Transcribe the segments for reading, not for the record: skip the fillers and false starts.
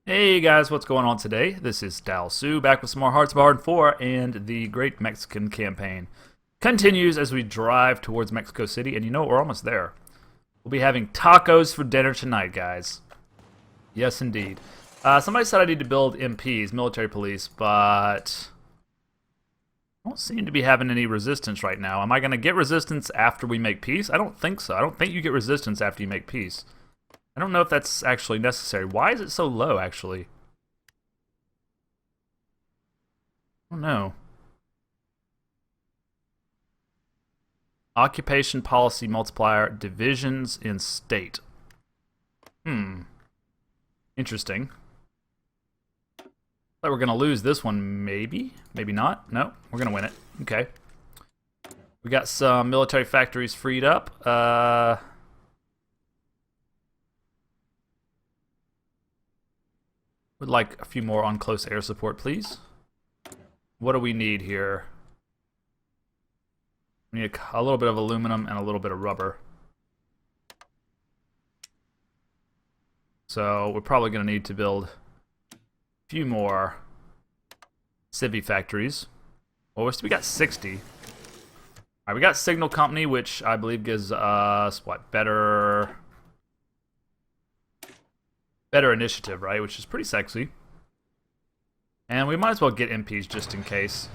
Hey guys, what's going on today? This is Dal Su back with some more Hearts of Iron 4, and the Great Mexican Campaign continues as we drive towards Mexico City, and you know what? We're almost there. We'll be having tacos for dinner tonight, guys. Yes, indeed. Somebody said I need to build MPs, military police, but I don't seem to be having any resistance right now. Am I going to get resistance after we make peace? I don't think so. I don't think you get resistance after you make peace. I don't know if that's actually necessary. Why is it so low, actually? I don't know. Occupation policy multiplier, divisions in state. Interesting. Thought we're going to lose this one, maybe? Maybe not? No, we're going to win it. Okay. We got some military factories freed up. Would like a few more on close air support, please. What do we need here? We need a little bit of aluminum and a little bit of rubber. So we're probably going to need to build a few more civvy factories. Well, we got 60. All right, we got Signal Company, which I believe gives us, what, better initiative, right? Which is pretty sexy. And we might as well get MPs just in case.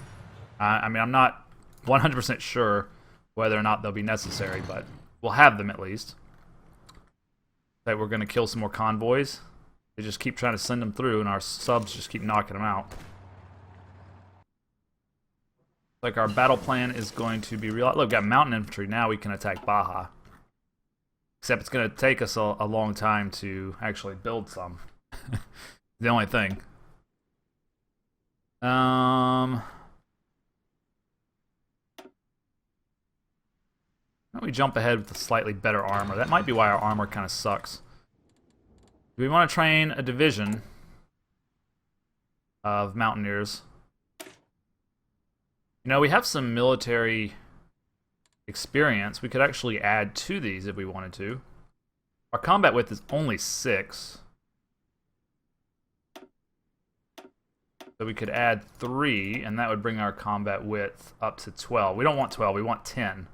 I mean, I'm not 100% sure whether or not they'll be necessary, but we'll have them at least. That we're going to kill some more convoys. They just keep trying to send them through, and our subs just keep knocking them out. Like our battle plan is going to be real. Look, we've got mountain infantry. Now we can attack Baja. Except it's going to take us a long time to actually build some. The only thing. We jump ahead with a slightly better armor. That might be why our armor kind of sucks. Do we want to train a division of mountaineers? You know, we have some military experience. We could actually add to these if we wanted to. Our combat width is only 6. So we could add 3, and that would bring our combat width up to 12. We don't want 12, we want 10.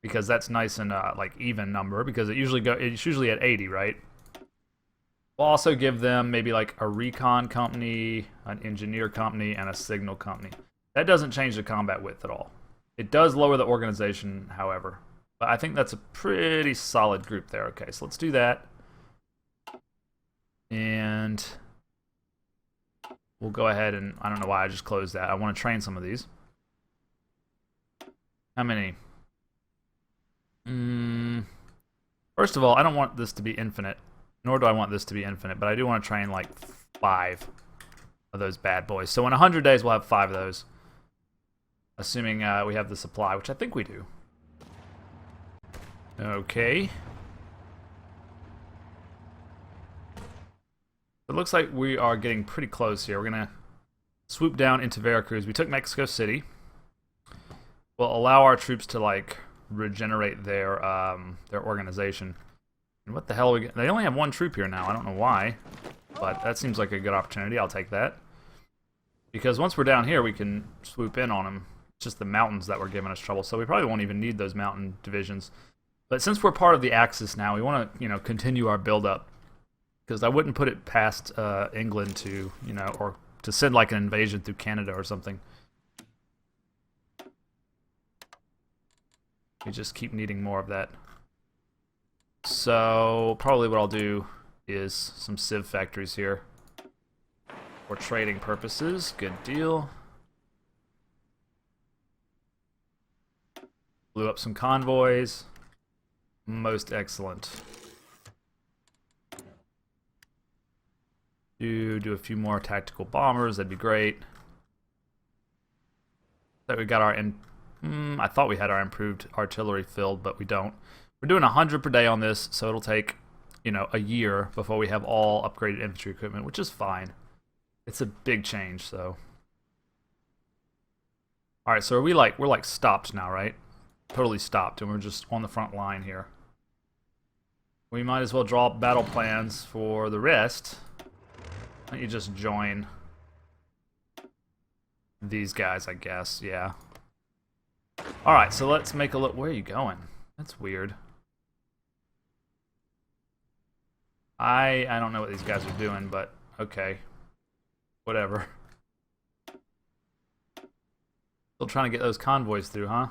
Because that's nice and like even number, because it's usually at 80, right? We'll also give them maybe like a recon company, an engineer company, and a signal company. That doesn't change the combat width at all. It does lower the organization, however. But I think that's a pretty solid group there. Okay, so let's do that. And we'll go ahead and, I don't know why I just closed that. I want to train some of these. How many? First of all, I don't want this to be infinite. Nor do I want this to be infinite. But I do want to train like 5 of those bad boys. So in 100 days, we'll have 5 of those. Assuming we have the supply, which I think we do. Okay. It looks like we are getting pretty close here. We're going to swoop down into Veracruz. We took Mexico City. We'll allow our troops to, like, regenerate their organization. And what the hell are we... They only have 1 troop here now. I don't know why. But that seems like a good opportunity. I'll take that. Because once we're down here, we can swoop in on them. It's just the mountains that were giving us trouble. So we probably won't even need those mountain divisions. But since we're part of the Axis now, we want to, continue our build-up. Because I wouldn't put it past England to, or to send like an invasion through Canada or something. We just keep needing more of that. So probably what I'll do is some civ factories here. For trading purposes. Good deal. Blew up some convoys. Most excellent. Do a few more tactical bombers. That'd be great. That we got our... I thought we had our improved artillery filled, but we don't. We're doing 100 per day on this, so it'll take, a year before we have all upgraded infantry equipment, which is fine. It's a big change, so. Alright, so we're like stopped now, right? Totally stopped, and we're just on the front line here. We might as well draw up battle plans for the rest. Why don't you just join these guys, I guess, yeah. Alright, so let's make a look. Where are you going? That's weird. I don't know what these guys are doing, but okay. Whatever. Still trying to get those convoys through, huh?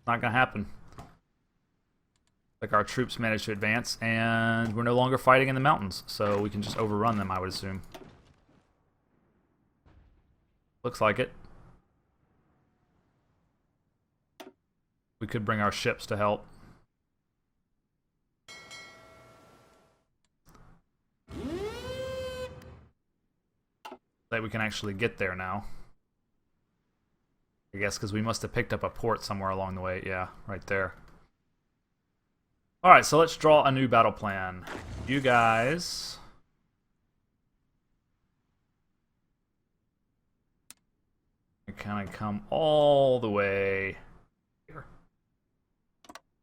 Not gonna happen. Like our troops managed to advance, and we're no longer fighting in the mountains, so we can just overrun them, I would assume. Looks like it. We could bring our ships to help. That we can actually get there now. I guess because we must have picked up a port somewhere along the way. Yeah, right there. Alright, so let's draw a new battle plan. You guys... kind of come all the way here.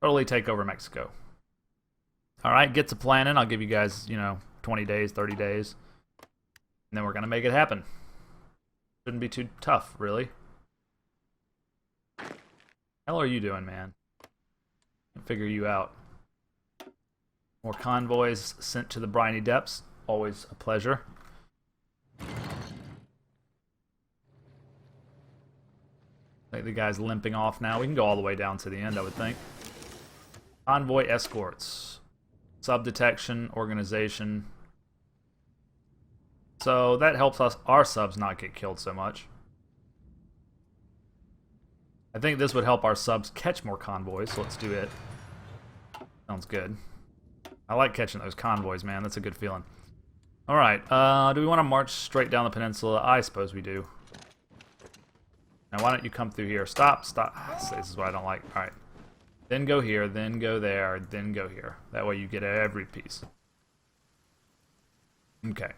Totally take over Mexico. Alright, get to planning. I'll give you guys, 20 days, 30 days. And then we're going to make it happen. Shouldn't be too tough, really. Hell are you doing, man? Can't figure you out. More convoys sent to the briny depths. Always a pleasure. I think the guy's limping off now. We can go all the way down to the end, I would think. Convoy escorts. Sub-detection, organization. So that helps us, our subs, not get killed so much. I think this would help our subs catch more convoys, so let's do it. Sounds good. I like catching those convoys, man. That's a good feeling. Alright, do we want to march straight down the peninsula? I suppose we do. Now, why don't you come through here? Stop, stop. This is what I don't like. Alright. Then go here, then go there, then go here. That way you get every piece. Okay.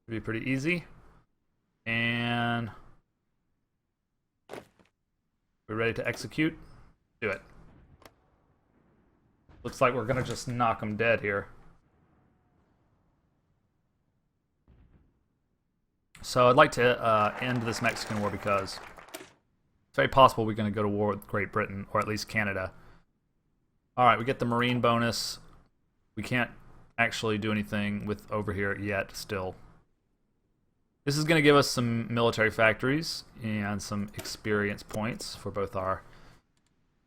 Should be pretty easy. And... we're ready to execute? Do it. Looks like we're gonna just knock them dead here. So I'd like to end this Mexican war because it's very possible we're going to go to war with Great Britain, or at least Canada. Alright, we get the Marine bonus. We can't actually do anything with over here yet, still. This is going to give us some military factories and some experience points for both our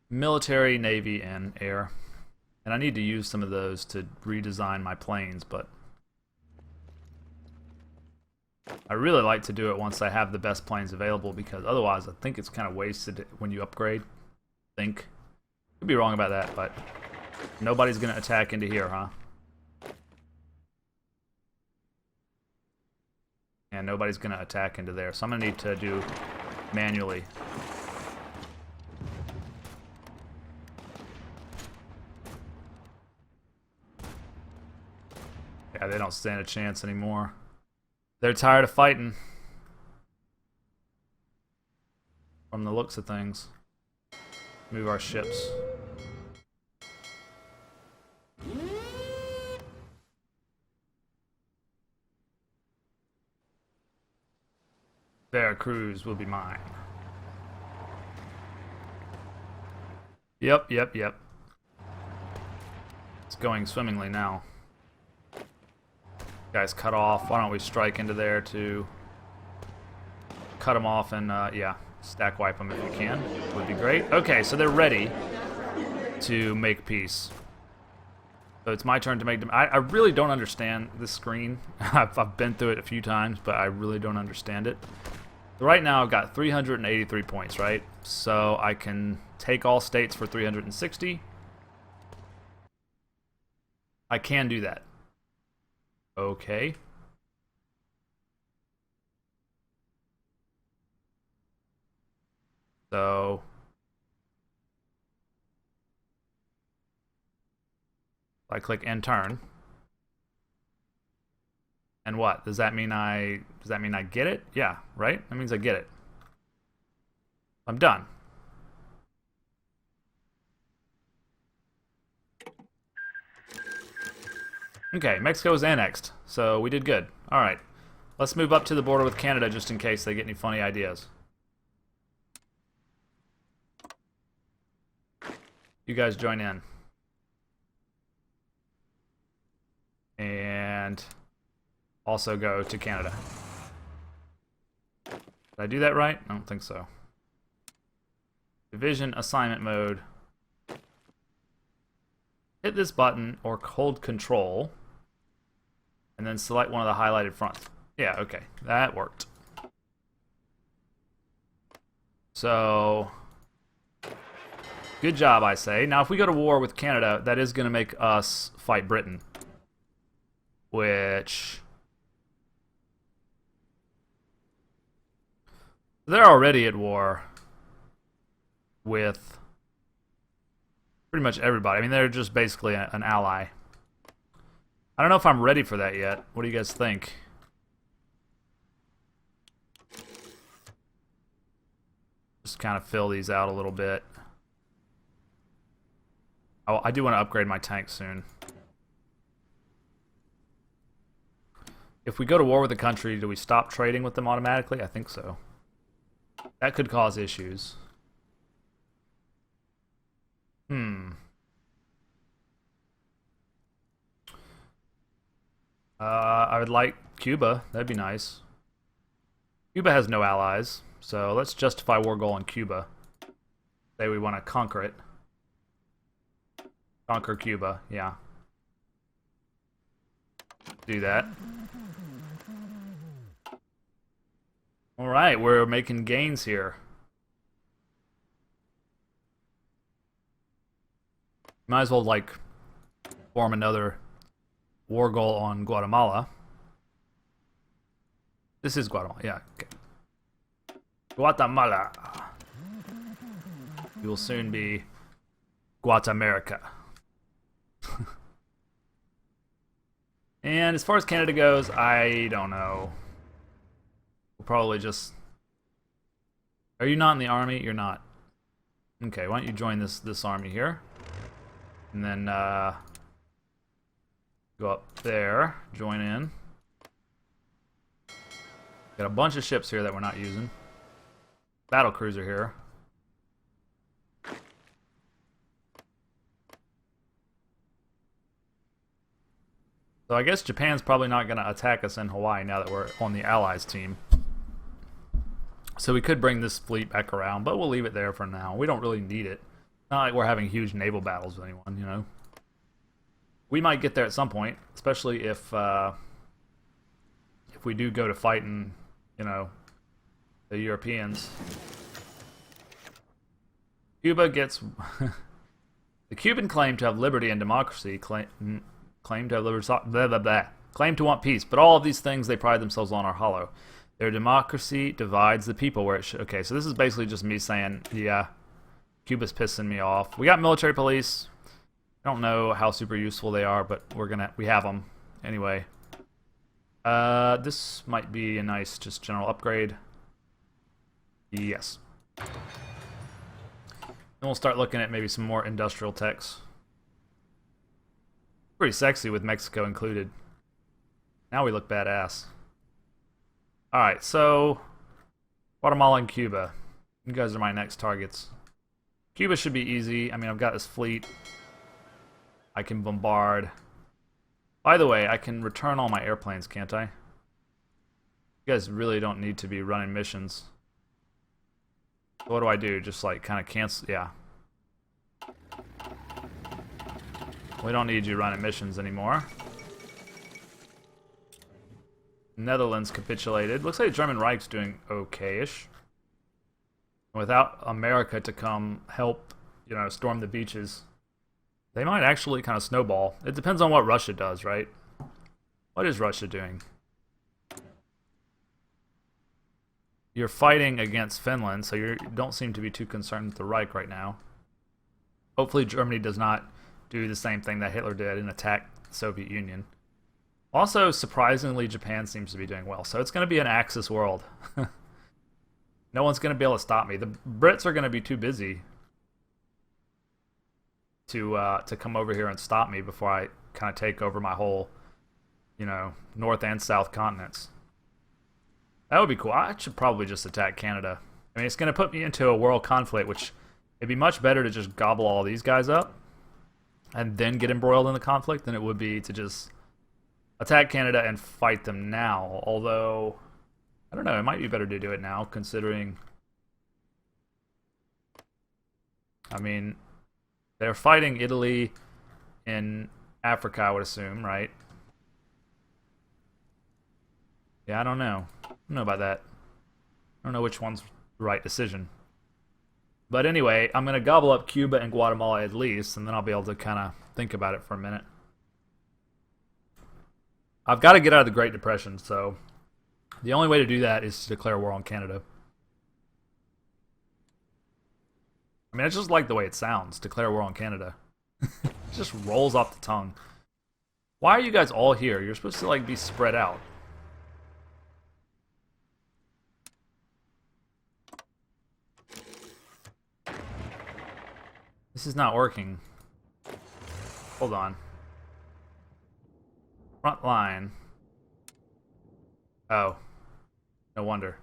military, navy, and air. And I need to use some of those to redesign my planes, but I really like to do it once I have the best planes available, because otherwise I think it's kind of wasted when you upgrade. Could be wrong about that, but nobody's going to attack into here, huh? And nobody's going to attack into there, so I'm going to need to do manually. Yeah, they don't stand a chance anymore. They're tired of fighting. From the looks of things. Move our ships. Veracruz will be mine. Yep. It's going swimmingly now. Guys cut off. Why don't we strike into there to cut them off and, yeah, stack wipe them if we can. Would be great. Okay, so they're ready to make peace. So it's my turn to make them. I really don't understand this screen. I've been through it a few times, but I really don't understand it. So right now I've got 383 points, right? So I can take all states for 360. I can do that. Okay. So if I click end turn, and what does that mean? Does that mean I get it? Yeah, right. That means I get it. I'm done. Okay, Mexico was annexed, so we did good. Alright, let's move up to the border with Canada just in case they get any funny ideas. You guys join in. And also go to Canada. Did I do that right? I don't think so. Division assignment mode. Hit this button or hold control and then select one of the highlighted fronts. Yeah, okay, that worked. So, good job, I say. Now, if we go to war with Canada, that is going to make us fight Britain. Which... they're already at war with pretty much everybody. I mean, they're just basically an ally. I don't know if I'm ready for that yet. What do you guys think? Just kind of fill these out a little bit. Oh, I do want to upgrade my tank soon. If we go to war with a country, do we stop trading with them automatically? I think so. That could cause issues. I would like Cuba. That'd be nice. Cuba has no allies, so let's justify war goal in Cuba. Say we want to conquer it. Conquer Cuba, yeah. Do that. Alright, we're making gains here. Might as well, like, form another war goal on Guatemala. This is Guatemala, yeah, okay. Guatemala. We will soon be Guatemerica. And as far as Canada goes, I don't know. We'll probably just... Are you not in the army? You're not. Okay, why don't you join this army here? And then go up there, join in. Got a bunch of ships here that we're not using. Battle cruiser here. So I guess Japan's probably not going to attack us in Hawaii now that we're on the Allies team. So we could bring this fleet back around, but we'll leave it there for now. We don't really need it. Not like we're having huge naval battles with anyone, you know. We might get there at some point, especially if we do go to fighting, you know, the Europeans. Cuba gets... The Cuban claim to have liberty and democracy, claim to have liberty, blah, blah, blah. Claim to want peace, but all of these things they pride themselves on are hollow. Their democracy divides the people where it should... Okay, so this is basically just me saying, yeah, Cuba's pissing me off. We got military police. I don't know how super useful they are, but we have them anyway. This might be a nice just general upgrade. Yes. Then we'll start looking at maybe some more industrial techs. Pretty sexy with Mexico included. Now we look badass. Alright, so Guatemala and Cuba. You guys are my next targets. Cuba should be easy. I mean, I've got this fleet. I can bombard. By the way, I can return all my airplanes, can't I? You guys really don't need to be running missions. What do I do? Just like kind of cancel? Yeah. We don't need you running missions anymore. Netherlands capitulated. Looks like the German Reich's doing okay-ish. Without America to come help, you know, storm the beaches, they might actually kind of snowball. It depends on what Russia does, right? What is Russia doing? You're fighting against Finland, so you don't seem to be too concerned with the Reich right now. Hopefully Germany does not do the same thing that Hitler did and attack the Soviet Union. Also, surprisingly, Japan seems to be doing well. So it's going to be an Axis world. No one's going to be able to stop me. The Brits are going to be too busy to come over here and stop me before I kind of take over my whole you know, North and South continents. That would be cool. I should probably just attack Canada. I mean, it's going to put me into a world conflict, which it'd be much better to just gobble all these guys up and then get embroiled in the conflict than it would be to just attack Canada and fight them now. Although, I don't know, it might be better to do it now, considering... I mean, they're fighting Italy in Africa, I would assume, right? Yeah, I don't know. I don't know about that. I don't know which one's the right decision. But anyway, I'm going to gobble up Cuba and Guatemala at least, and then I'll be able to kind of think about it for a minute. I've got to get out of the Great Depression, so the only way to do that is to declare war on Canada. I mean, I just like the way it sounds, declare war on Canada. It just rolls off the tongue. Why are you guys all here? You're supposed to, like, be spread out. This is not working. Hold on. Front line. Oh. No wonder.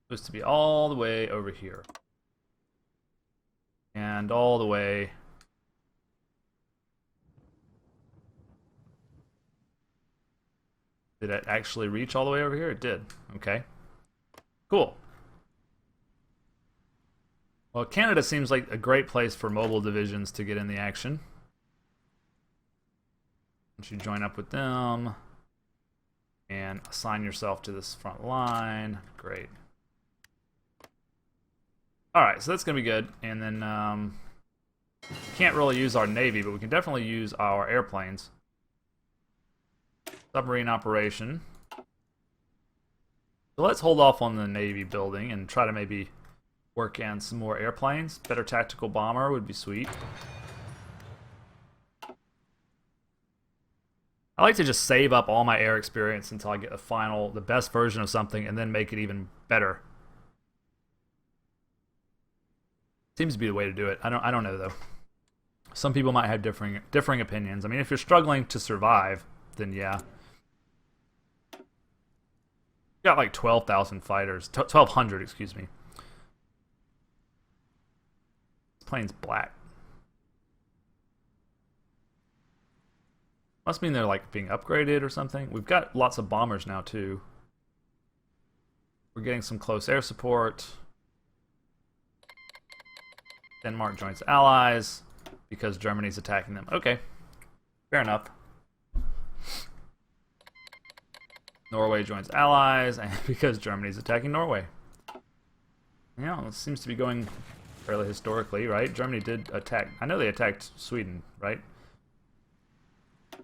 Supposed to be all the way over here. And all the way... Did it actually reach all the way over here? It did. Okay. Cool. Well, Canada seems like a great place for mobile divisions to get in the action. Once you join up with them and assign yourself to this front line. Great. Alright, so that's going to be good. And then can't really use our Navy, but we can definitely use our airplanes. Submarine operation. So let's hold off on the Navy building and try to maybe work on some more airplanes. Better tactical bomber would be sweet. I like to just save up all my air experience until I get the best version of something, and then make it even better. Seems to be the way to do it. I don't know though. Some people might have differing opinions. I mean, if you're struggling to survive, then yeah. Got like 12,000 fighters, 1,200, excuse me. This plane's black. Must mean they're like being upgraded or something. We've got lots of bombers now too. We're getting some close air support. Denmark joins allies because Germany's attacking them. Okay, fair enough. Norway joins allies and because Germany's attacking Norway. Yeah, it seems to be going fairly historically, right? Germany did attack. I know they attacked Sweden, right?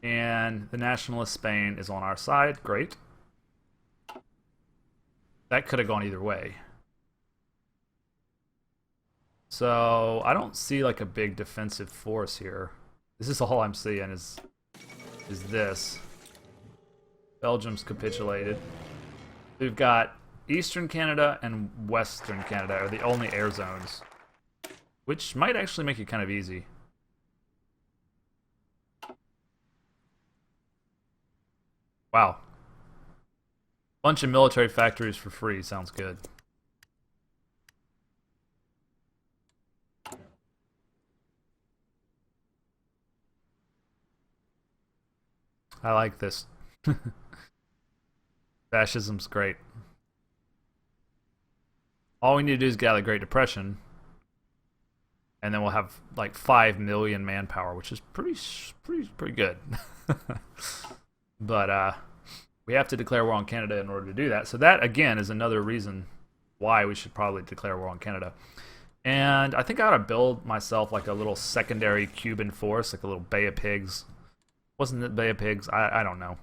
And the nationalist Spain is on our side. Great. That could have gone either way. So I don't see like a big defensive force here. This is all I'm seeing is this. Belgium's capitulated. We've got Eastern Canada and Western Canada are the only air zones, which might actually make it kind of easy. Wow. Bunch of military factories for free. Sounds good. I like this. Fascism's great. All we need to do is get out of the Great Depression, and then we'll have like 5 million manpower, which is pretty good. But we have to declare war on Canada in order to do that. So that again is another reason why we should probably declare war on Canada. And I think I ought to build myself like a little secondary Cuban force, like a little Bay of Pigs. Wasn't it Bay of Pigs? I don't know.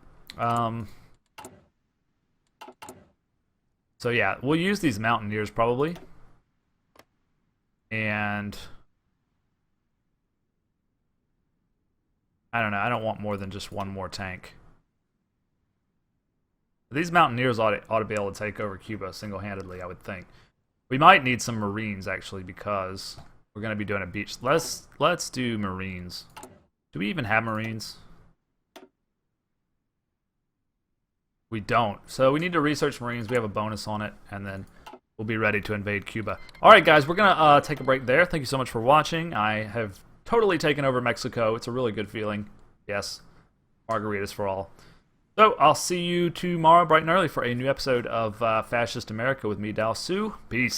So yeah, we'll use these mountaineers probably. And I don't know, I don't want more than just one more tank. These mountaineers ought to be able to take over Cuba single-handedly, I would think. We might need some Marines actually because we're going to be doing a beach. Let's do Marines. Do we even have Marines? We don't. So we need to research Marines. We have a bonus on it, and then we'll be ready to invade Cuba. All right, guys, we're going to take a break there. Thank you so much for watching. I have totally taken over Mexico. It's a really good feeling. Yes, margaritas for all. So I'll see you tomorrow bright and early for a new episode of Fascist America with me, Dal Su. Peace.